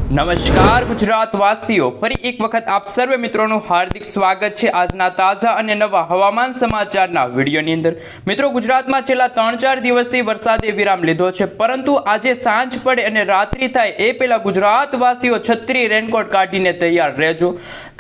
નમસ્કાર ગુજરાતવાસીઓ, ફરી એક વખત આપ સર્વે મિત્રોનું હાર્દિક સ્વાગત છે આજના તાજા અને નવા હવામાન સમાચારના વિડીયોની અંદર। મિત્રો, ગુજરાતમાં છેલ્લા 3-4 દિવસથી વરસાદે વિરામ લીધો છે, પરંતુ આજે સાંજ પડે અને રાત્રિ થાય એ પહેલા ગુજરાતવાસીઓ છત્રી રેનકોટ કાઢીને તૈયાર રહેજો,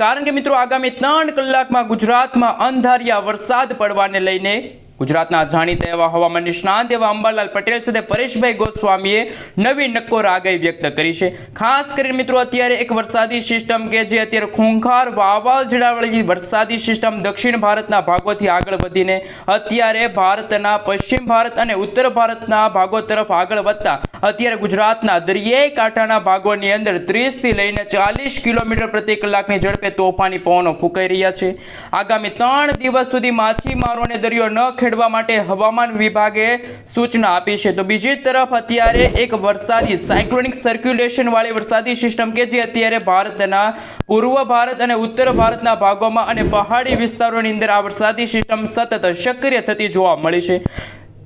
કારણ કે મિત્રો આગામી 3 કલાકમાં ગુજરાતમાં અંધારિયા વરસાદ પડવાને લઈને ગુજરાતના જાણીતા એવા હવામાન નિષ્ણાંત એવા અંબાલાલ પટેલ સાથે પરેશભાઈ ગોસ્વામીએ નવી નક્કોર આગાહી વ્યક્ત કરી છે। ખાસ કરીને મિત્રો અત્યારે એક વરસાદી સિસ્ટમ કે જે અત્યારે ખૂંખાર વાવાઝોડાવાળી વરસાદી સિસ્ટમ દક્ષિણ ભારતના ભાગોથી આગળ વધીને અત્યારે ભારતના પશ્ચિમ ભારત અને ઉત્તર ભારતના ભાગો તરફ આગળ વધતા અત્યારે ગુજરાતના દરિયાઈ કાંઠાના ભાગોની અંદર 30 થી લઈને 40 કિલોમીટર પ્રતિ કલાકની ઝડપે તોફાની પવનો ફૂંકાઈ રહ્યા છે। આગામી 3 દિવસ સુધી માછીમારોને દરિયો ન ખેડવા માટે હવામાન વિભાગે સૂચના આપી છે। તો બીજી તરફ અત્યારે એક વરસાદી સાયક્લોનિક સર્ક્યુલેશન વાળી વરસાદી સિસ્ટમ કે જે અત્યારે ભારતના પૂર્વ ભારત અને ઉત્તર ભારતના ભાગોમાં અને પહાડી વિસ્તારોની અંદર આ વરસાદી સિસ્ટમ સતત સક્રિય થતી જોવા મળી છે।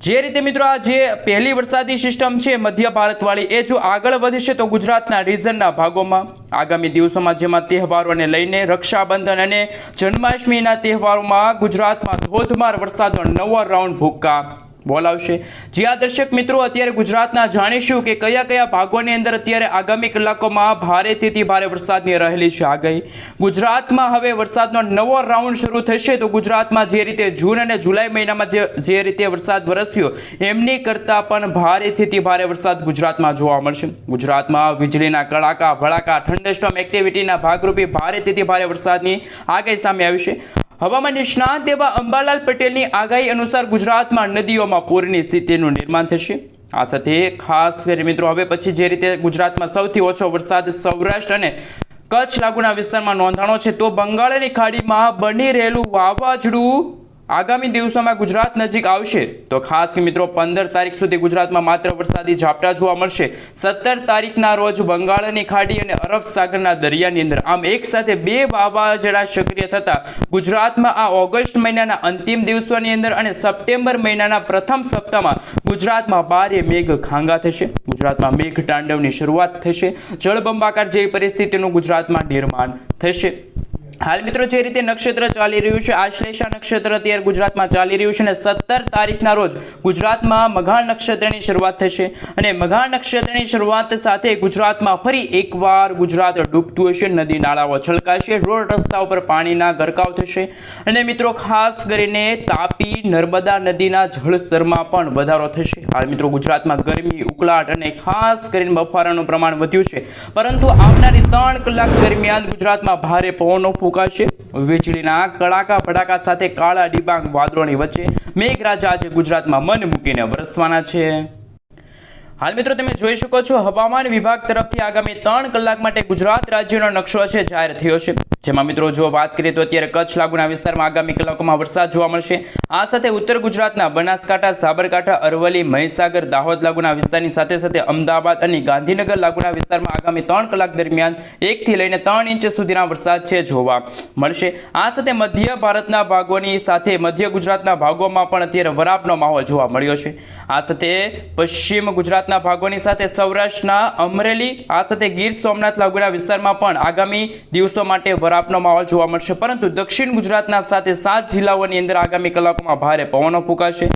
જે રીતે મિત્રો આ જે પહેલી વરસાદી સિસ્ટમ છે મધ્ય ભારતવાળી એ જો આગળ વધશે તો ગુજરાતના રીજનના ભાગોમાં આગામી દિવસોમાં જેમાં તહેવારોને લઈને રક્ષાબંધન અને જન્માષ્ટમીના તહેવારોમાં ગુજરાતમાં ધોધમાર વરસાદનો નવો રાઉન્ડ ભૂક્કા બોલાવશે। જ્યાં દર્શક મિત્રો અત્યારે ગુજરાતના જાણીશું કે કયા કયા ભાગોની અંદર અત્યારે આગામી કલાકોમાં ભારેથી ભારે વરસાદની રહેલી છે આગાહી। ગુજરાતમાં હવે વરસાદનો નવો રાઉન્ડ શરૂ થશે તો ગુજરાતમાં જે રીતે જૂન અને જુલાઈ મહિનામાં જે રીતે વરસાદ વરસ્યો એમની કરતાં પણ ભારેથી ભારે વરસાદ ગુજરાતમાં જોવા મળશે। ગુજરાતમાં વીજળીના કડાકા ભડાકા થંડરસ્ટોર્મ એક્ટિવિટીના ભાગરૂપે ભારેથી ભારે વરસાદની આગાહી સામે આવી છે। હવામાન નિષ્ણાંત એવા અંબાલાલ પટેલની આગાહી અનુસાર ગુજરાતમાં નદીઓમાં પૂરની સ્થિતિનું નિર્માણ થશે। આ સાથે ખાસ કરી મિત્રો હવે પછી જે રીતે ગુજરાતમાં સૌથી ઓછો વરસાદ સૌરાષ્ટ્ર અને કચ્છ લાગુના વિસ્તારમાં નોંધાણો છે તો બંગાળની ખાડીમાં બની રહેલું વાવાઝોડું આગામી દિવસોમાં ગુજરાત નજીક આવશે તો ખાસ કે મિત્રો 15 તારીખ સુધી ગુજરાતમાં માત્ર વરસાદી ઝાપટા જોવા મળશે। 17 તારીખના રોજ બંગાળની ખાડી અને અરબ સાગરના દરિયાની અંદર આમ એક સાથે 2 વાવાઝોડા સક્રિય થતા ગુજરાતમાં આ ઓગસ્ટ મહિનાના અંતિમ દિવસોની અંદર અને સપ્ટેમ્બર મહિનાના પ્રથમ સપ્તાહમાં ગુજરાતમાં ભારે મેઘ ખાંગા થશે। ગુજરાતમાં મેઘ તાંડવની શરૂઆત થશે। જળબંબાકાર જેવી પરિસ્થિતિનું ગુજરાતમાં નિર્માણ થશે। હાલ મિત્રો જે રીતે નક્ષત્ર ચાલી રહ્યું છે આશ્લેષા નક્ષત્ર અત્યારે ગુજરાતમાં ચાલી રહ્યું છે અને 17 તારીખના રોજ ગુજરાતમાં મઘા નક્ષત્રની શરૂઆત થશે અને મઘા નક્ષત્રની શરૂઆત સાથે ગુજરાતમાં ફરી એકવાર ગુજરાત ડૂબતું હશે, નદી નાળાઓ છલકાશે, રોડ રસ્તા ઉપર પાણીના ગરકાવ થશે અને મિત્રો ખાસ કરીને તાપી નર્મદા નદીના જળસ્તરમાં પણ વધારો થશે। હાલ મિત્રો ગુજરાતમાં ગરમી ઉકળાટ અને ખાસ કરીને બફારાનું પ્રમાણ વધ્યું છે, પરંતુ આવનારી 3 કલાક દરમિયાન ગુજરાતમાં ભારે પવનો ફૂંકાશે। વીજળીના કડાકા ભડાકા સાથે કાળા ડિબાંગ વાદળોની વચ્ચે મેઘરાજા આજે ગુજરાતમાં મન મૂકીને વરસવાના છે। હાલ મિત્રો તમે જોઈ શકો છો હવામાન વિભાગ તરફથી આગામી 3 કલાક માટે ગુજરાત રાજ્યનો નકશો છે જાહેર થયો છે, જેમાં મિત્રો જો વાત કરીએ તો અત્યારે કચ્છ લાગુના વિસ્તારમાં આગામી કલાકોમાં વરસાદ જોવા મળશે। આ સાથે ઉત્તર ગુજરાતના બનાસકાંઠા, સાબરકાંઠા, અરવલ્લી, મહીસાગર, દાહોદ લાગુના વિસ્તારની સાથે સાથે અમદાવાદ અને ગાંધીનગર લાગુના વિસ્તારમાં આગામી 3 કલાક દરમિયાન 1 થી લઈને 3 ઇંચ સુધીના વરસાદ છે જોવા મળશે। આ સાથે મધ્ય ભારતના ભાગોની સાથે મધ્ય ગુજરાતના ભાગોમાં પણ અત્યારે વરાપનો માહોલ જોવા મળ્યો છે। આ સાથે પશ્ચિમ ગુજરાતના ભાગોની સાથે સૌરાષ્ટ્રના અમરેલી આ સાથે ગીર સોમનાથ લાગુના વિસ્તારમાં પણ આગામી દિવસો માટે વરાપનો માહોલ જોવા મળશે, પરંતુ દક્ષિણ ગુજરાતના સાથે 7 જિલ્લાઓની અંદર આગામી કલાકોમાં ભારે પવનો ફૂંકાશે।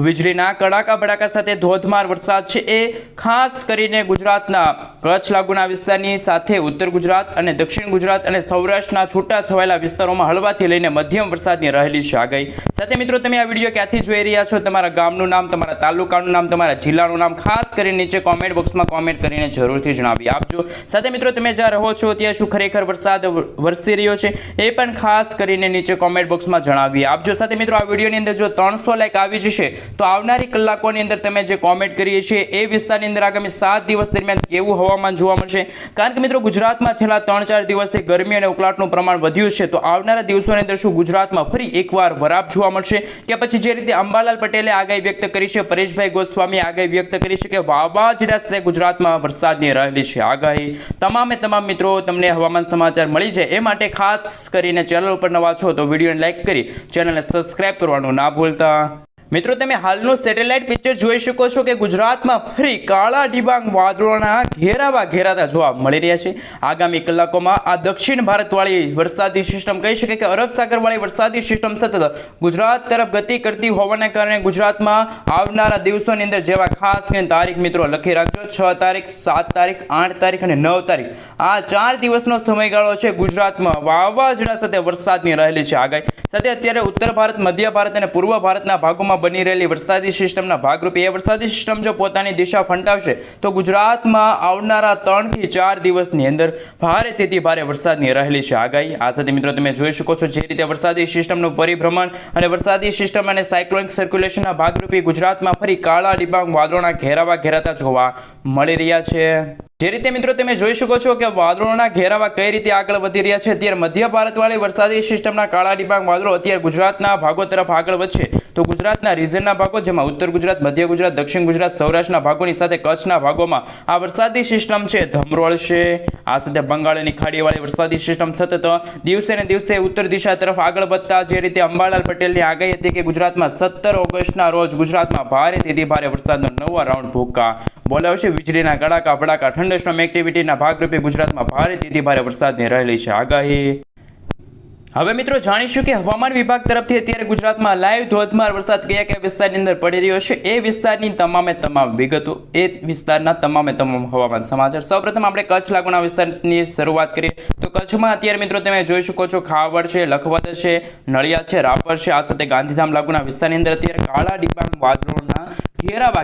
વીજળીના કડાકા ભડાકા સાથે ધોધમાર વરસાદ છે એ ખાસ કરીને ગુજરાતના કચ્છ લાગુના વિસ્તારની સાથે ઉત્તર ગુજરાત અને દક્ષિણ ગુજરાત અને સૌરાષ્ટ્રના છૂટા છવાયેલા વિસ્તારોમાં હળવાથી લઈને મધ્યમ વરસાદની રહેલી છે આગાહી। સાથે મિત્રો તમે આ વિડીયો ક્યાંથી જોઈ રહ્યા છો, તમારા ગામનું નામ, તમારા તાલુકાનું નામ, તમારા જિલ્લાનું નામ ખાસ કરીને નીચે કોમેન્ટ બોક્સમાં કોમેન્ટ કરીને જરૂરથી જણાવી આપજો। સાથે મિત્રો તમે જ્યાં રહો છો ત્યાં શું ખરેખર વરસાદ વરસી રહ્યો છે એ પણ ખાસ કરીને નીચે કોમેન્ટ બોક્સમાં જણાવી આપજો। સાથે મિત્રો આ વિડીયોની અંદર જો 300 લાઈક આવી જશે તો આવનારી કલાકોની અંદર તમે જે કોમેન્ટ કરીએ છીએ એ વિસ્તારની અંદર આગામી 7 દિવસ દરમિયાન કેવું હવામાન જોવા મળશે, કારણ કે મિત્રો ગુજરાતમાં છેલ્લા 3-4 દિવસથી ગરમી અને ઉકળાટનું પ્રમાણ વધ્યું છે, તો આવનારા દિવસોની અંદર શું ગુજરાતમાં ફરી એકવાર વરાપ જોવા મળશે કે પછી જે રીતે અંબાલાલ પટેલે આગાહી વ્યક્ત કરી છે, પરેશભાઈ ગોસ્વામીએ આગાહી વ્યક્ત કરી છે કે વાવાઝોડા સાથે ગુજરાતમાં વરસાદની રહેલી છે આગાહી। તમામ મિત્રો તમને હવામાન સમાચાર મળી જાય એ માટે ખાસ કરીને ચેનલ ઉપર નવા છો તો વિડીયોને લાઈક કરી ચેનલને સબસ્ક્રાઇબ કરવાનું ના ભૂલતા। મિત્રો તમે હાલનું સેટેલાઇટ પિક્ચર જોઈ શકો છો કે ગુજરાતમાં ફરી કાળા ડિબાંગ વાદળોના ઘેરાતા જોવા મળી રહ્યા છે. આગામી કલાકોમાં આ દક્ષિણ ભારતવાળી વરસાદી સિસ્ટમ કહી શકાય કે અરબ સાગરવાળી વરસાદી સિસ્ટમ સતત ગુજરાત તરફ ગતિ કરતી હોવાને કારણે ગુજરાતમાં આવનારા દિવસોની અંદર જેવા ખાસ કરીને તારીખ મિત્રો લખી રાખજો, 6 તારીખ, 7 તારીખ, 8 તારીખ અને 9 તારીખ, આ 4 દિવસનો સમયગાળો છે ગુજરાતમાં વાવાઝોડા સાથે વરસાદની રહેલી છે આગાહી. સાથે અત્યારે ઉત્તર ભારત, મધ્ય ભારત અને પૂર્વ ભારતના ભાગોમાં બની રહેલી વરસાદી સિસ્ટમના ભાગરૂપે એ વરસાદી સિસ્ટમ જો પોતાની દિશા ફંટાવશે તો ગુજરાતમાં આવનારા 3 થી 4 દિવસની અંદર ભારેથી ભારે વરસાદની રહેલી છે આગાહી. આ સાથે મિત્રો તમે જોઈ શકો છો જે રીતે વરસાદી સિસ્ટમનું પરિભ્રમણ અને વરસાદી સિસ્ટમ અને સાયક્લોનિક સર્ક્યુલેશનના ભાગરૂપે ગુજરાતમાં ફરી કાળા ડિબાંગ વાદળોના ઘેરાતા જોવા મળી રહ્યા છે. જે રીતે મિત્રો તમે જોઈ શકો છો કે વાદળોના ઘેરાવા કઈ રીતે આગળ વધી રહ્યા છે. અત્યારે મધ્ય ભારતવાળી વરસાદી સિસ્ટમના કાળા ડિબાંગ વાદળો અત્યારે ગુજરાતના ભાગો તરફ આગળ વધશે તો ગુજરાતના રીજનના ભાગો જેમાં ઉત્તર ગુજરાત, મધ્ય ગુજરાત, દક્ષિણ ગુજરાત, સૌરાષ્ટ્રના ભાગોની સાથે કચ્છના ભાગોમાં આ વરસાદી સિસ્ટમ છે ધમરોળશે. આ સાથે બંગાળની ખાડીવાળી વરસાદી સિસ્ટમ સતત દિવસે ને દિવસે ઉત્તર દિશા તરફ આગળ વધતા જે રીતે અંબાલાલ પટેલની આગાહી હતી કે ગુજરાતમાં 17 ઓગસ્ટના રોજ ગુજરાતમાં ભારેથી ભારે વરસાદનો નવો રાઉન્ડ ભૂકા બોલાવશે. વીજળીના કડાકા ભડાકા થંડરસ્ટોર્મ એક્ટિવિટીના ભાગરૂપે ગુજરાતમાં ભારેથી ભારે વરસાદની રહેલી છે આગાહી. હવે મિત્રો જાણીશું કે હવામાન વિભાગ તરફથી અત્યારે ગુજરાતમાં લાઈવ ધોધમાર વરસાદ કયા વિસ્તારની અંદર પડી રહ્યો છે, એ વિસ્તારની તમામ વિગતો, એ વિસ્તારના તમામ હવામાન સમાચાર. સૌપ્રથમ આપણે કચ્છ લાગુના વિસ્તારની શરૂઆત કરીએ તો કચ્છમાં અત્યારે મિત્રો તમે જોઈ શકો છો ખાવડ છે, લખપત છે, નળિયાદ છે, રાપર છે, આ સાથે ગાંધીધામ લાગુના વિસ્તારની અંદર અત્યારે કાળા ડિબાંગ વાદળોના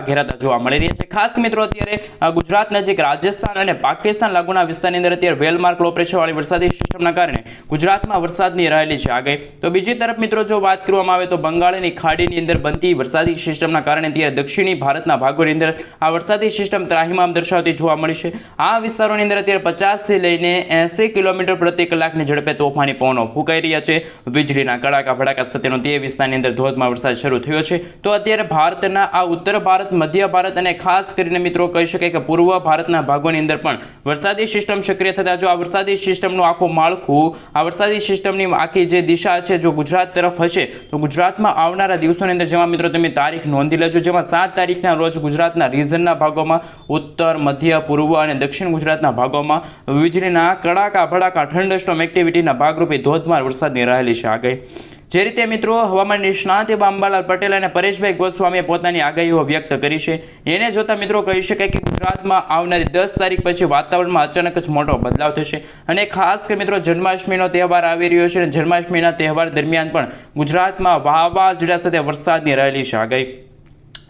ઘેરાતા જોવા મળી રહ્યા છે. ખાસ મિત્રો અત્યારે ગુજરાત નજીક રાજસ્થાન અને પાકિસ્તાન લાગુના વિસ્તારની અંદર અત્યારે વેલમાર્ક લો પ્રેશર વાળી વરસાદી સિસ્ટમના કારણે ગુજરાતમાં વરસાદની રહેલી છે આગાહી. તો બીજી તરફ મિત્રો જો વાત કરવામાં આવે તો બંગાળની ખાડીની અંદર બનતી વરસાદી સિસ્ટમના કારણે અત્યારે દક્ષિણી ભારતના ભાગોની અંદર આ વરસાદી સિસ્ટમ ત્રાહિમામ દર્શાવતી જોવા મળી છે. આ વિસ્તારોની અંદર અત્યારે 50 થી લઈને 80 કિલોમીટર પ્રતિ કલાકની ઝડપે તોફાની પવનો ફૂંકાઈ રહ્યા છે. વીજળીના કડાકા ભડાકા સાથેનો તે વિસ્તારની અંદર ધોધમાર વરસાદ શરૂ થયો છે. તો અત્યારે ભારતના આ ઉત્તર ભારત, મધ્ય ભારત અને ખાસ કરીને મિત્રો કહી શકાય કે પૂર્વ ભારતના ભાગોની અંદર પણ વરસાદી સિસ્ટમ સક્રિય થતા જો આ વરસાદી સિસ્ટમનું આખું માળખું, આ વરસાદી સિસ્ટમની આખી જે દિશા છે જો ગુજરાત તરફ હશે તો ગુજરાતમાં આવનારા દિવસોની અંદર જેમાં મિત્રો તમે તારીખ નોંધી લેજો, જેમાં 7 તારીખના રોજ ગુજરાતના રીજનના ભાગોમાં, ઉત્તર, મધ્ય, પૂર્વ અને દક્ષિણ ગુજરાતના ભાગોમાં વીજળીના કડાકા ભડાકા થંડરસ્ટોર્મ એક્ટિવિટીના ભાગરૂપે ધોધમાર વરસાદની રહેલી છે આગાહી. જે રીતે મિત્રો હવામાન નિષ્ણાત એવા અંબાલાલ પટેલ અને પરેશભાઈ ગોસ્વામીએ પોતાની આગાહીઓ વ્યક્ત કરી છે, એને જોતા મિત્રો કહી શકાય કે ગુજરાતમાં આવનારી 10 તારીખ પછી વાતાવરણમાં અચાનક જ મોટો બદલાવ થશે અને ખાસ કરી મિત્રો જન્માષ્ટમીનો તહેવાર આવી રહ્યો છે અને જન્માષ્ટમીના તહેવાર દરમિયાન પણ ગુજરાતમાં વાવાઝોડા સાથે વરસાદની રહેલી છે આગાહી.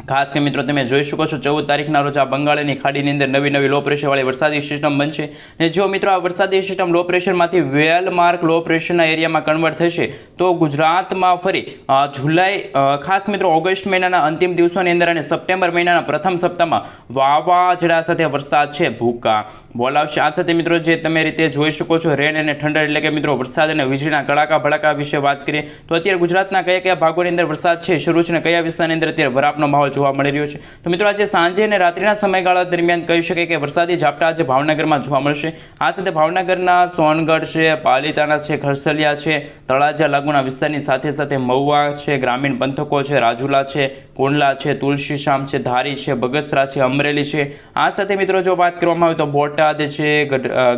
ખાસ કે મિત્રો તમે જોઈ શકો છો 14 તારીખના રોજ આ બંગાળની ખાડીની અંદર નવી લો પ્રેશરવાળી વરસાદી સિસ્ટમ બનશે અને જો મિત્રો આ વરસાદી સિસ્ટમ લો પ્રેશરમાંથી વેલમાર્ક લો પ્રેશરના એરિયામાં કન્વર્ટ થશે તો ગુજરાતમાં ફરી જુલાઈ, ખાસ મિત્રો ઓગસ્ટ મહિનાના અંતિમ દિવસોની અંદર અને સપ્ટેમ્બર મહિનાના પ્રથમ સપ્તાહમાં વાવાઝોડા સાથે વરસાદ છે ભૂકા બોલાવશે. આ સાથે મિત્રો જે તમે રીતે જોઈ શકો છો રેન અને ઠંડર એટલે કે મિત્રો વરસાદ અને વીજળીના કડાકા ભડાકા વિશે વાત કરીએ તો અત્યારે ગુજરાતના કયા ભાગોની અંદર વરસાદ છે શરૂ છે અને કયા વિસ્તારની અંદર અત્યારે વરાપનો માહોલ જોવા મળી રહ્યો છે. તો મિત્રો આજે સાંજે અને રાત્રિના સમયગાળા દરમિયાન કહી શકાય કે વરસાદી ઝાપટા આજે ભાવનગરમાં જોવા મળશે. આ સાથે ભાવનગરના સોનગઢ છે, પાલિતાણા છે, ખરસલિયા છે, તળાજા લાગુના વિસ્તારની સાથે મહુવા છે, ગ્રામીણ પંથકો છે, રાજુલા છે, કોંડલા છે, તુલસીશામ છે, ધારી છે, બગસરા છે, અમરેલી છે. આ સાથે મિત્રો જો વાત કરવામાં આવે તો બોટાદ છે,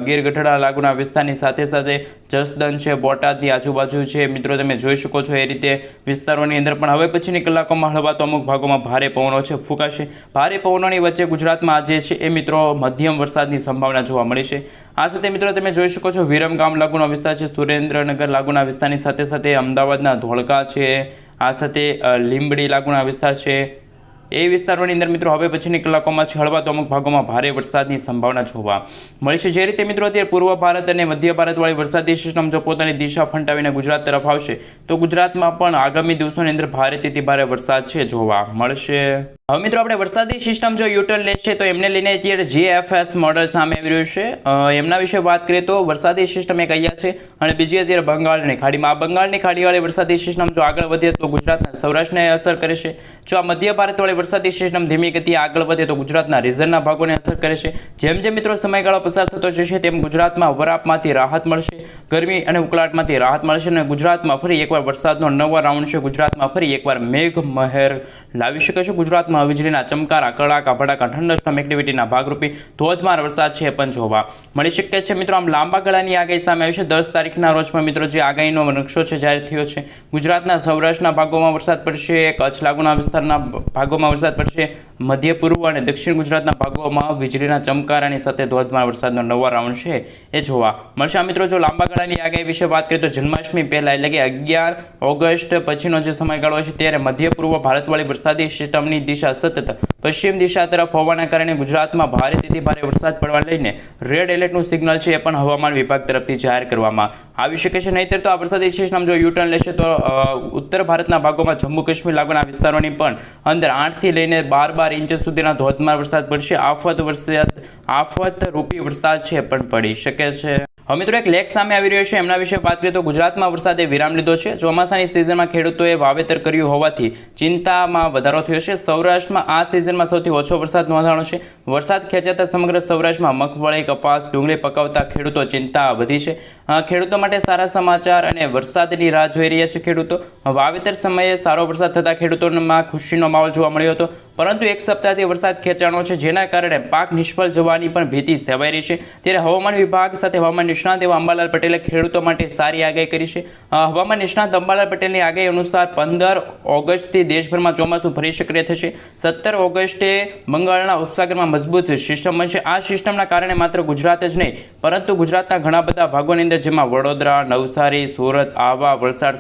ગીર ગઢડા લાગુના વિસ્તારની સાથે જસદન છે, બોટાદની આજુબાજુ છે. મિત્રો તમે જોઈ શકો છો એ રીતે વિસ્તારોની અંદર પણ હવે પછીની કલાકોમાં હળવા તો અમુક ભાગોમાં ભારે પવનો છે ફૂંકાશે. ભારે પવનોની વચ્ચે ગુજરાતમાં આજે છે એ મિત્રો મધ્યમ વરસાદની સંભાવના જોવા મળી છે. આ સાથે મિત્રો તમે જોઈ શકો છો વિરમગામ લાગુનો વિસ્તાર છે, સુરેન્દ્રનગર લાગુના વિસ્તારની સાથે અમદાવાદના ધોળકા છે, આ સાથે લીંબડી લાગુના વિસ્તાર છે. એ વિસ્તારોની અંદર મિત્રો હવે પછીની કલાકોમાં હળવા તો અમુક ભાગોમાં ભારે વરસાદની સંભાવના જોવા મળી છે. જે રીતે મિત્રો અત્યારે પૂર્વ ભારત અને મધ્ય ભારતવાળી વરસાદી સિસ્ટમ જો પોતાની દિશા ફંટાવીને ગુજરાત તરફ આવશે તો ગુજરાતમાં પણ આગામી દિવસોની અંદર ભારેથી ભારે વરસાદ છે જોવા મળશે. હવે મિત્રો આપણે વરસાદી સિસ્ટમ જો યુટર્ન લેશે તો એમને લઈને અત્યારે GFS મોડલ સામે આવી રહ્યું છે. એમના વિશે વાત કરીએ તો વરસાદી સિસ્ટમ એક અહીંયા છે અને બીજી અત્યારે બંગાળની ખાડીમાં. આ બંગાળની ખાડીવાળી વરસાદી સિસ્ટમ જો આગળ વધે તો ગુજરાતના સૌરાષ્ટ્રને અસર કરે છે. જો આ મધ્ય ભારતવાળી વરસાદી સિસ્ટમ ધીમી ગતિએ આગળ વધે તો ગુજરાતના રીઝનના ભાગોને અસર કરે છે. જેમ જેમ મિત્રો સમયગાળો પસાર થતો જશે તેમ ગુજરાતમાં વરાપમાંથી રાહત મળશે, ગરમી અને ઉકળાટમાંથી રાહત મળશે અને ગુજરાતમાં ફરી એકવાર વરસાદનો નવો રાઉન્ડ છે. ગુજરાતમાં ફરી એકવાર મેઘ મહેર લાવી શકે છે. ગુજરાતમાં વીજળીના ચમકારા, કડાકા, ભડાકા, થંડરસ્ટોર્મ એક્ટિવિટીના ભાગરૂપે ધોધમાર વરસાદ છે પણ જોવા મળી શકે છે. મિત્રો આમ લાંબા ગાળાની આગાહી સામે આવી છે. 10 તારીખના રોજ પણ મિત્રો જે આગાહીનો નકશો છે જાહેર થયો છે. ગુજરાતના સૌરાષ્ટ્રના ભાગોમાં વરસાદ પડશે, કચ્છ લાગુના વિસ્તારના ભાગોમાં વરસાદ પડશે, મધ્ય પૂર્વ અને દક્ષિણ ગુજરાતના ભાગોમાં વીજળીના ચમકારાની સાથે ધોધમાર વરસાદનો નવો રાઉન્ડ છે એ જોવા મળશે. મિત્રો જો લાંબા ગાળાની આગાહી વિશે વાત કરીએ તો જન્માષ્ટમી પહેલા એટલે કે 11 ઓગસ્ટ પછીનો જે સમયગાળો છે ત્યારે મધ્ય પૂર્વ ભારતવાળી વરસાદી સિસ્ટમની દિશા સતત પશ્ચિમ દિશા તરફ હોવાના કારણે ગુજરાતમાં ભારેથી ભારે વરસાદ પડવાને લઈને રેડ એલર્ટનું સિગ્નલ છે એ પણ હવામાન વિભાગ તરફથી જાહેર કરવામાં આવી શકે છે. નહીંતર તો આ વરસાદી સિસ્ટમ જો યુટર્ન લેશે તો ઉત્તર ભારતના ભાગોમાં જમ્મુ કાશ્મીર લાગુના વિસ્તારોની પણ અંદર 8 થી લઈને 12 ઇંચ સુધીના ધોધમાર વરસાદ પડશે. આફત રૂપી વરસાદ છે પણ પડી શકે છે. હવે મિત્રો એક લેખ સામે આવી રહ્યો છે. એમના વિશે વાત કરીએ તો ગુજરાતમાં વરસાદે વિરામ લીધો છે. ચોમાસાની સિઝનમાં ખેડૂતોએ વાવેતર કર્યું હોવાથી ચિંતામાં વધારો થયો છે. સૌરાષ્ટ્રમાં આ સિઝનમાં સૌથી ઓછો વરસાદ નોંધાણો છે. વરસાદ ખેંચાતા સમગ્ર સૌરાષ્ટ્રમાં મગફળી, કપાસ, ડુંગળી પકવતા ખેડૂતો ચિંતા વધી છે. ખેડૂતો માટે સારા સમાચાર અને વરસાદની રાહ જોઈ રહ્યા છે. ખેડૂતો વાવેતર સમયે સારો વરસાદ થતાં ખેડૂતોમાં ખુશીનો માહોલ જોવા મળ્યો હતો, પરંતુ એક સપ્તાહથી વરસાદ ખેંચાણો છે જેના કારણે પાક નિષ્ફળ જવાની પણ ભીતિ સેવાઈ રહી છે. ત્યારે હવામાન વિભાગ સાથે હવામાન નિષ્ણાત એવા અંબાલાલ પટેલે ખેડૂતો માટે સારી આગાહી કરી છે. હવામાન નિષ્ણાત અંબાલાલ પટેલની આગાહી અનુસાર 15 ઓગસ્ટથી દેશભરમાં ચોમાસું ફરી સક્રિય થશે. 17 ઓગસ્ટે બંગાળના ઉપસાગરમાં મજબૂત સિસ્ટમ બનશે. આ સિસ્ટમના કારણે માત્ર ગુજરાત જ નહીં પરંતુ ગુજરાતના ઘણા બધા ભાગોની અંદર જેમાં વડોદરા, નવસારી, સુરત, આહવા, વલસાડ,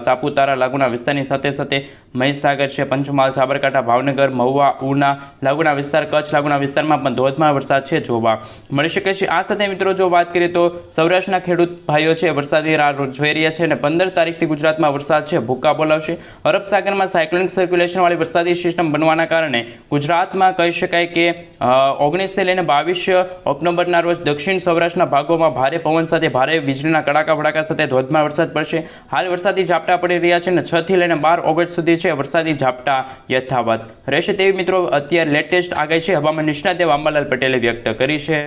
સાપુતારા લાગુના વિસ્તારની સાથે સાથે મહીસાગર છે, પંચમહાલ, સાબરકાંઠા, ભાવનગર, મહુવા, ઉના લાગુના વિસ્તાર, કચ્છ લાગુના વિસ્તારમાં પણ ધોધમાર વરસાદ છે જોવા મળી શકે છે. આ સાથે મિત્રો જો વાત કરીએ તો સૌરાષ્ટ્રના ખેડૂત ભાઈઓ છે વરસાદની રાહ જોઈ રહ્યા છે અને 15 તારીખથી ગુજરાતમાં વરસાદ છે ભૂકા બોલાવશે. અરબ સાગરમાં સાયક્લોનિક સર્ક્યુલેશનવાળી વરસાદી સિસ્ટમ બનવાના કારણે ગુજરાતમાં કહી શકાય કે 19 થી લઈને 22 ઓક્ટોબરના રોજ દક્ષિણ સૌરાષ્ટ્રના ભાગોમાં ભારે પવન સાથે ભારે વીજળીના કડાકા ભડાકા સાથે ધોધમાર વરસાદ પડશે. હાલ વરસાદી ઝાપટા પડી રહ્યા છે અને 6 થી લઈને 12 ઓગસ્ટ સુધી છે વરસાદી ઝાપટા યથાવત રહેશે તેવી મિત્રો અત્યારે લેટેસ્ટ આગાહી છે હવામાન નિષ્ણાત એવા અંબાલાલ પટેલે વ્યક્ત કરી છે.